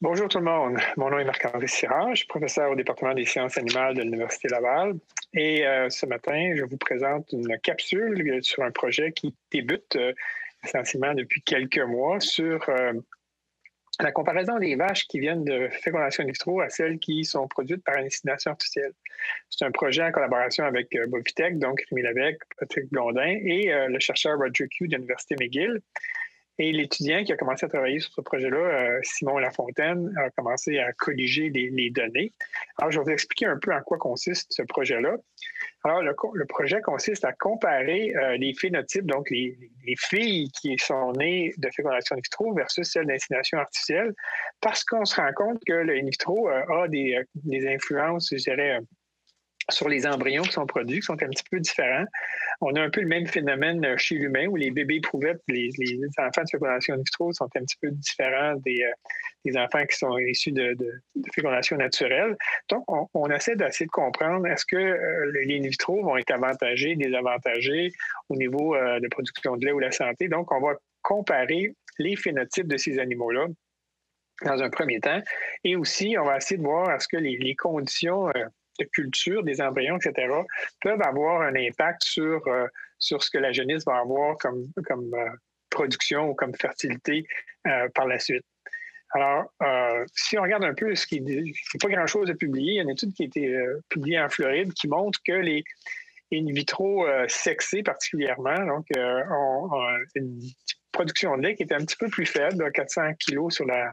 Bonjour tout le monde. Mon nom est Marc-André Sirard. Je suis professeur au département des sciences animales de l'Université Laval. Et ce matin, je vous présente une capsule sur un projet qui débute essentiellement depuis quelques mois sur la comparaison des vaches qui viennent de fécondation in vitro à celles qui sont produites par insémination artificielle. C'est un projet en collaboration avec Bovitech, donc Rémi Lévesque, Patrick Blondin et le chercheur Roger Q de l'Université McGill. Et l'étudiant qui a commencé à travailler sur ce projet-là, Simon Lafontaine, a commencé à colliger les données. Alors, je vais vous expliquer un peu en quoi consiste ce projet-là. Alors, le projet consiste à comparer les phénotypes, donc les filles qui sont nées de fécondation in vitro versus celles d'insémination artificielle, parce qu'on se rend compte que le in vitro a des influences, je dirais, sur les embryons qui sont produits, qui sont un petit peu différents. On a un peu le même phénomène chez l'humain où les bébés éprouvettes, les enfants de fécondation in vitro sont un petit peu différents des enfants qui sont issus de fécondation naturelle. Donc, on essaie de comprendre est-ce que les in vitro vont être avantagés, désavantagés au niveau de production de lait ou de la santé. Donc, on va comparer les phénotypes de ces animaux-là dans un premier temps. Et aussi, on va essayer de voir est-ce que les conditions de culture des embryons, etc., peuvent avoir un impact sur ce que la génisse va avoir comme production ou comme fertilité par la suite. Alors, si on regarde un peu il n'y a pas grand-chose à publier. Il y a une étude qui a été publiée en Floride qui montre que les in vitro sexés particulièrement, donc ont une production de lait qui est un petit peu plus faible, de 400 kilos sur la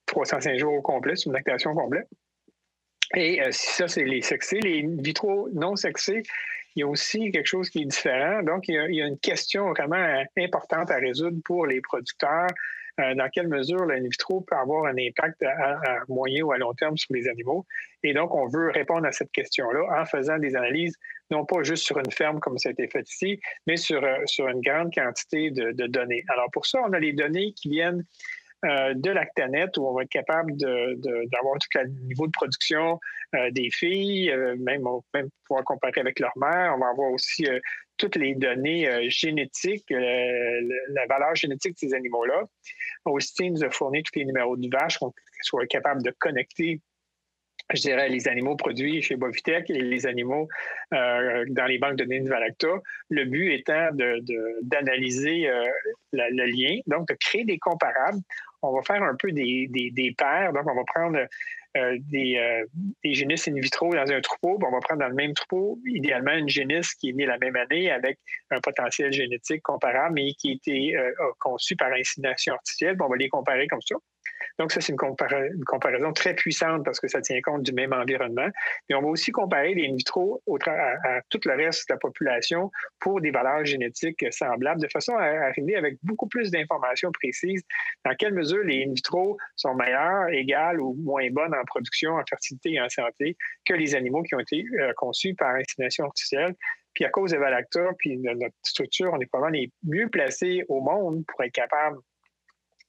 305 jours au complet, sur une lactation complète. Et ça, c'est les sexés. Les in vitro non sexés, il y a aussi quelque chose qui est différent. Donc, il y a une question vraiment importante à résoudre pour les producteurs. Dans quelle mesure l'in vitro peut avoir un impact à moyen ou à long terme sur les animaux. Et donc, on veut répondre à cette question-là en faisant des analyses, non pas juste sur une ferme comme ça a été fait ici, mais sur une grande quantité de données. Alors, pour ça, on a les données qui viennent de Lactanet, où on va être capable d'avoir tout le niveau de production des filles, même pouvoir comparer avec leur mère. On va avoir aussi toutes les données génétiques, la valeur génétique de ces animaux-là. Aussi, nous a fourni tous les numéros de vaches qu'on soit capable de connecter, je dirais, les animaux produits chez Bovitech et les animaux dans les banques de données de Valacta. Le but étant d'analyser le lien, donc de créer des comparables. On va faire un peu des paires. Donc, on va prendre des génisses in vitro dans un troupeau, puis on va prendre dans le même troupeau, idéalement, une génisse qui est née la même année avec un potentiel génétique comparable, mais qui a été conçue par insémination artificielle, puis on va les comparer comme ça. Donc, ça, c'est une comparaison très puissante parce que ça tient compte du même environnement. Mais on va aussi comparer les in vitro à tout le reste de la population pour des valeurs génétiques semblables, de façon à arriver avec beaucoup plus d'informations précises dans quelle mesure les in vitro sont meilleures, égales ou moins bonnes en production, en fertilité et en santé que les animaux qui ont été conçus par insémination artificielle. Puis à cause de Valacta, puis de notre structure, on est probablement les mieux placés au monde pour être capable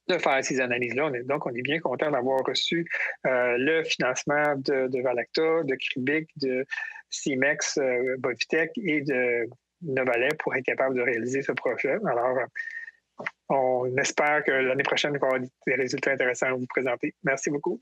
de faire ces analyses-là. Donc, on est bien content d'avoir reçu le financement de Valacta, de Cribic, de CIMEX, Bovitech et de Novalet pour être capable de réaliser ce projet. Alors, on espère que l'année prochaine, il va y avoir des résultats intéressants à vous présenter. Merci beaucoup.